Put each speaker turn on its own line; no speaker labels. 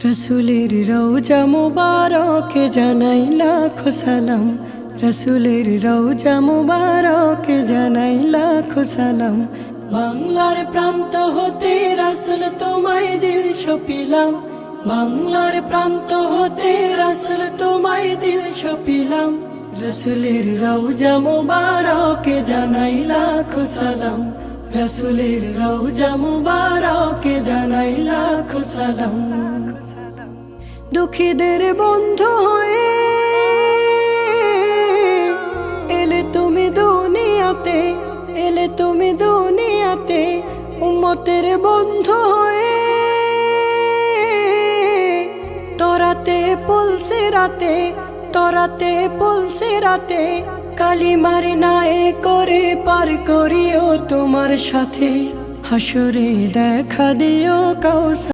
রসুলের রওজা মুবারকে জানাই লাখো সালাম, রসুলের রওজা মুবারকে জানাই লাখো সালাম। বাংলার প্রান্ত হতে রাসূল তোমায় দিল সপিলাম, বাংলার প্রান্ত হতে রাসূল তোমায় দিল সপিলাম। রসুলের রওজা মুবারকে জানাই লাখো সালাম, রসুলের রওজা মুবারকে জানাই লাখো সালাম। দুঃখীদের বন্ধু হয়ে এলে তুমি দুনিয়াতে, এলে তুমি দুনিয়াতে। উম্মতের বন্ধু হয়ে তরাতে পলসে রাতে, তরাতে পলসে রাতে। কালিমার নায়ে করে পার করিও তোমার সাথে, হাসরে দেখা দিও কাউসার।